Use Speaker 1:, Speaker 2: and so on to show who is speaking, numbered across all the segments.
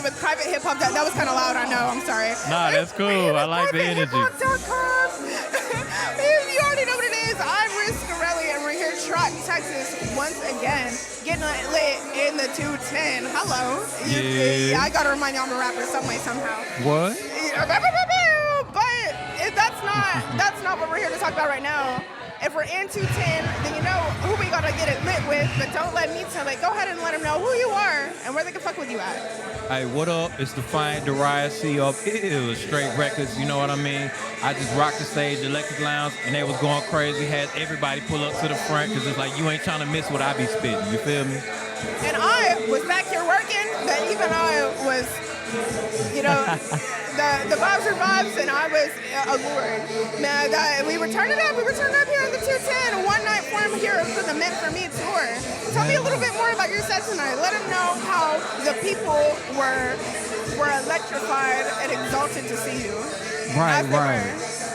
Speaker 1: private hip hop. That was kind of loud. I know. I'm sorry.
Speaker 2: Nah, that's cool. I like the energy.
Speaker 1: You already know what it is. I'm Rizz, and we're here in Trot, Texas, once again, getting lit in the 210. Hello.
Speaker 2: Yeah.
Speaker 1: I gotta remind you I'm a rapper some way, somehow.
Speaker 2: What?
Speaker 1: But that's not what we're here to talk about right now. If we're in 210, then you know who we gotta get it lit with, but don't let me tell it. Go ahead and let them know who you are and where they can fuck with you at.
Speaker 2: Hey, what up? It's Defiant, Darius, CEO of Straight Records, you know what I mean? I just rocked the stage, Electric Lounge, and they was going crazy. Had everybody pull up to the front, because it's like, you ain't trying to miss what I be spitting, you feel me?
Speaker 1: And I was back here working, but even I was, you know, the vibes are vibes, and I was allured. Man, we were turning up here in the 210, one night form here for the Meant For Me tour. Tell me a little bit more about your set tonight. Let them know how the people were electrified and exalted to see you.
Speaker 2: Right.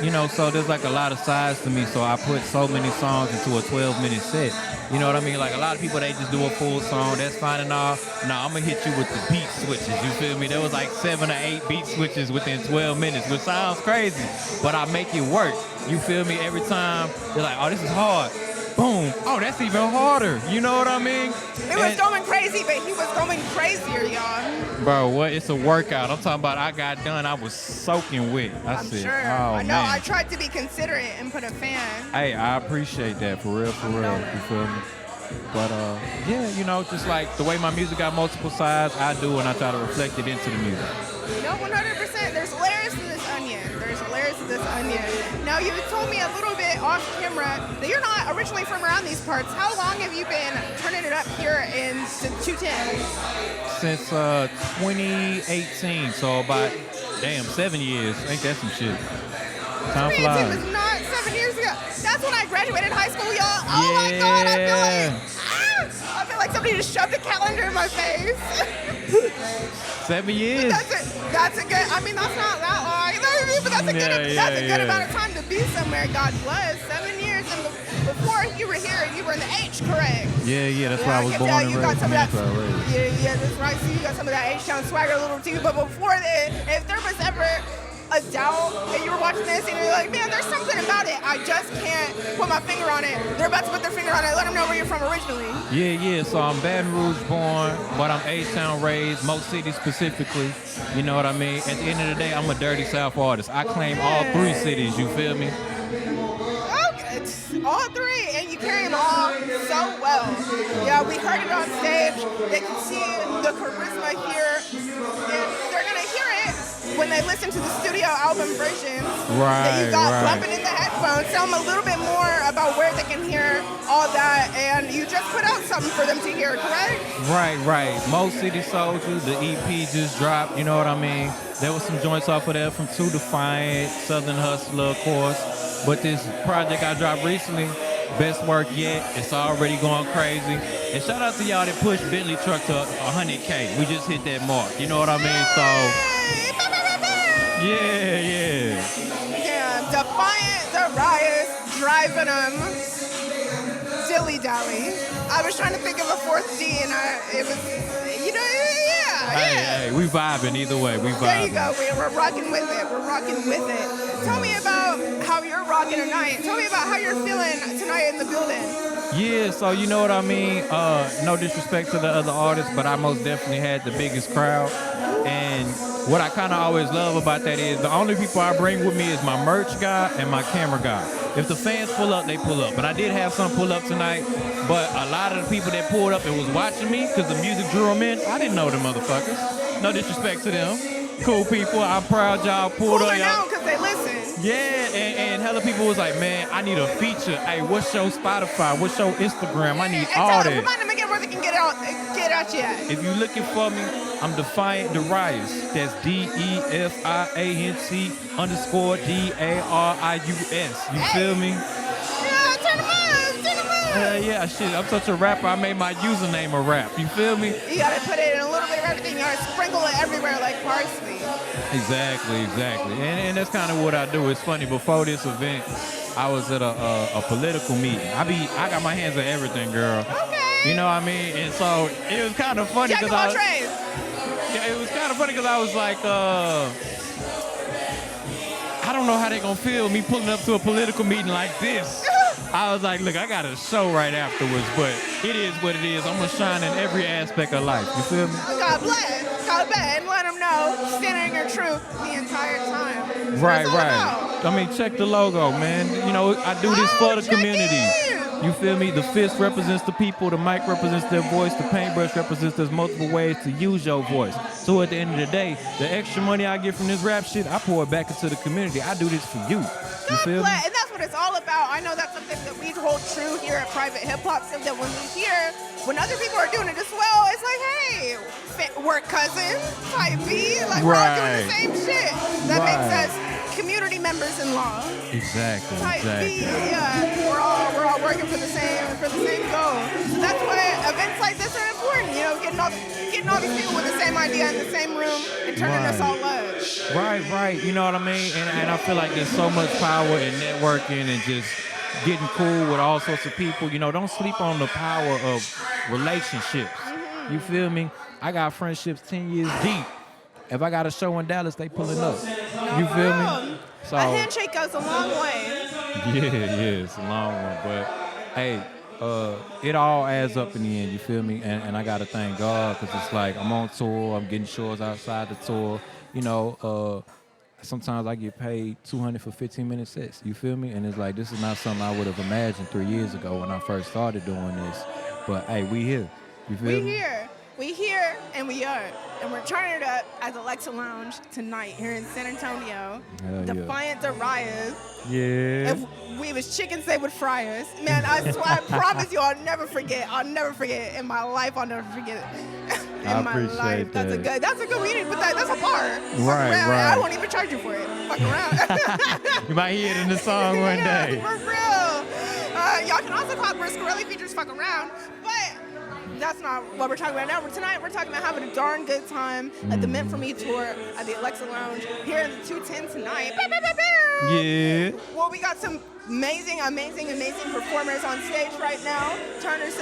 Speaker 2: You know, so there's like a lot of sides to me, so I put so many songs into a 12-minute set. You know what I mean? Like a lot of people, they just do a full song, that's fine and all. Nah, I'm gonna hit you with the beat switches, you feel me? There was like 7 or 8 beat switches within 12 minutes, which sounds crazy, but I make it work. You feel me? Every time, they're like, oh, this is hard. Boom. Oh, that's even harder. You know what I mean?
Speaker 1: It was going crazy, but he was going crazier, y'all.
Speaker 2: Bro, what? It's a workout. I'm talking about I got done. I was soaking wet.
Speaker 1: I'm sure. I know. Man. I tried to be considerate and put a fan.
Speaker 2: Hey, I appreciate that. For real. You feel me? But, yeah, you know, just like the way my music got multiple sides, I do, and I try to reflect it into the music.
Speaker 1: No, 100%. There's layers to this onion. Now, you told me a little bit off camera that you're not originally from around these parts. How long have you been turning it up here in 210?
Speaker 2: Since 2018, so about, 7 years. Ain't that some shit? Time flies.
Speaker 1: It was not 7 years ago. That's when I graduated high school, y'all. Oh my God, I feel like somebody just shoved a calendar in my face.
Speaker 2: 7 years.
Speaker 1: That's a good. I mean, that's not that long. You know what I mean? But that's a good amount of time to be somewhere. God bless. 7 years, and before you were here, you were in the H, correct?
Speaker 2: Yeah. That's why I was born and raised.
Speaker 1: Yeah, that's right. So you got some of that H-Town swagger a little too. But before that, if there was ever a doubt and you were watching this and you're like, man, there's something about it, I just can't put my finger on it. They're about to put their finger on it. Let them know where you're from originally.
Speaker 2: Yeah. So I'm Baton Rouge born, but I'm H-Town raised, Mo City specifically. You know what I mean? At the end of the day, I'm a Dirty South artist. I claim all 3 cities, you feel me?
Speaker 1: Okay, all 3, and you carry them all so well. Yeah, we heard it on stage. They can see the charisma here, and they're going to hear it when they listen to the studio album version that you got bumping in the headphones. Tell them a little bit more about where they can hear all that, and you just put out something for them to hear, correct?
Speaker 2: Right. Mo City Soldier, the EP just dropped, you know what I mean? There was some joints off of there from Too Defiant, Southern Hustler, of course, but this project I dropped recently, best work yet, it's already going crazy. And shout out to y'all that pushed Bentley truck to 100K. We just hit that mark, you know what I mean? So, yeah.
Speaker 1: Defiant, Darius, driving them, dilly-dally. I was trying to think of a 4th D, and it was, you know,
Speaker 2: Hey, we vibing either way. We vibing.
Speaker 1: There you go. We're rocking with it. Tell me about how you're rocking tonight. Tell me about how you're feeling tonight in the building.
Speaker 2: Yeah, so you know what I mean? No disrespect to the other artists, but I most definitely had the biggest crowd. And what I kind of always love about that is the only people I bring with me is my merch guy and my camera guy. If the fans pull up, they pull up. But I did have some pull up tonight, but a lot of the people that pulled up and was watching me because the music drew them in, I didn't know them motherfuckers. No disrespect to them. Cool people. I'm proud y'all pulled up.
Speaker 1: Now because they listen.
Speaker 2: Yeah, and hella people was like, man, I need a feature. Hey, what's your Spotify? What's your Instagram? I need all that.
Speaker 1: Remind them again where they can get at you at.
Speaker 2: If you're looking for me, I'm Defiant Darius. That's DEFIANT_DARIUS. You feel me?
Speaker 1: Yeah, turn them on.
Speaker 2: Yeah, shit. I'm such a rapper. I made my username a rap. You feel me?
Speaker 1: You gotta put it in a little bit of everything. You gotta sprinkle it everywhere like parsley.
Speaker 2: Exactly. And that's kind of what I do. It's funny. Before this event, I was at a political meeting. I got my hands on everything, girl.
Speaker 1: Okay.
Speaker 2: You know what I mean? And so it was kind of funny because I was, it was kind of funny because I was like, I don't know how they gonna feel me pulling up to a political meeting like this. I was like, look, I got a show right afterwards, but it is what it is. I'm gonna shine in every aspect of life. You feel me?
Speaker 1: God bless. God bless. And let them know, standing in your truth the entire time.
Speaker 2: Right. I mean, check the logo, man. You know, I do this for the community. You feel me? The fist represents the people, the mic represents their voice, the paintbrush represents there's multiple ways to use your voice. So at the end of the day, the extra money I get from this rap shit, I pour it back into the community. I do this for you. You feel me?
Speaker 1: And that's what it's all about. I know that's something that we hold true here at Private Hip Hop, so that when we hear, when other people are doing it as well, it's like, hey, we're cousins, type B, like we're all doing the same shit. That makes us community members-in-law.
Speaker 2: Exactly.
Speaker 1: Type B, yeah. We're all working for the same goal. So that's why events like this are important. You know, getting all these people with the same idea in the same room and turning us all up.
Speaker 2: Right. You know what I mean? And I feel like there's so much power in networking and just getting cool with all sorts of people. You know, don't sleep on the power of relationships. You feel me? I got friendships 10 years deep. If I got a show in Dallas, they pulling up. You feel me? So,
Speaker 1: a handshake goes a long way.
Speaker 2: Yeah, it's a long one. But, hey, it all adds up in the end, you feel me? And I got to thank God because it's like I'm on tour, I'm getting shows outside the tour. You know, sometimes I get paid $200 for 15-minute sets, you feel me? And it's like, this is not something I would have imagined 3 years ago when I first started doing this. But, hey, we here. You feel me?
Speaker 1: We here, and we are. And we're turning it up at the Alexa Lounge tonight here in San Antonio. Defiant Darius.
Speaker 2: Yeah.
Speaker 1: If we was chickens, they would fry us. Man, I swear, I promise you, I'll never forget. In my life, I'll never forget it.
Speaker 2: I appreciate that.
Speaker 1: That's a good way to put that. That's a bar.
Speaker 2: Right.
Speaker 1: I won't even charge you for it. Fuck around.
Speaker 2: You might hear it in the song one day.
Speaker 1: For real. Y'all can also call Rizz features Fuck Around, but that's not what we're talking about now. Tonight, we're talking about having a darn good time at the Meant For Me tour at the Alexa Lounge here in the 210 tonight.
Speaker 2: Yeah.
Speaker 1: Well, we got some amazing performers on stage right now, turning us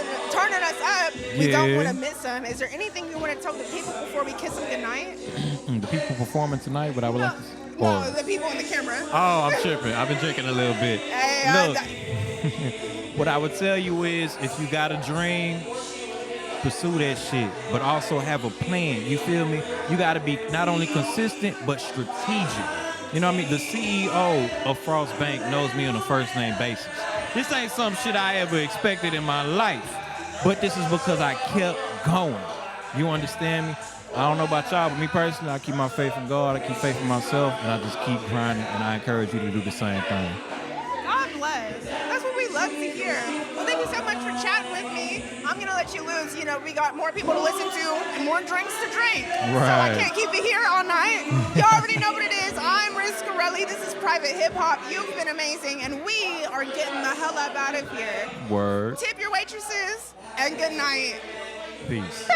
Speaker 1: up. We don't want to miss them. Is there anything you want to tell the people before we kiss them goodnight?
Speaker 2: The people performing tonight, but I would like to...
Speaker 1: No, the people on the camera.
Speaker 2: Oh, I'm tripping. I've been drinking a little bit.
Speaker 1: Hey,
Speaker 2: look, what I would tell you is if you got a dream, pursue that shit, but also have a plan. You feel me? You got to be not only consistent, but strategic. You know what I mean? The CEO of Frost Bank knows me on a first name basis. This ain't some shit I ever expected in my life, but this is because I kept going. You understand me? I don't know about y'all, but me personally, I keep my faith in God, I keep faith in myself, and I just keep grinding, and I encourage you to do the same thing.
Speaker 1: God bless. That's what we love to hear. Well, thank you so much for chatting with me. I'm going to let you loose. You know, we got more people to listen to and more drinks to drink.
Speaker 2: Right.
Speaker 1: So I can't keep you here all night. You already know what it is. I'm Rizz. This is Private Hip Hop. You've been amazing, and we are getting the hell up out of here.
Speaker 2: Word.
Speaker 1: Tip your waitresses, and good night.
Speaker 2: Peace.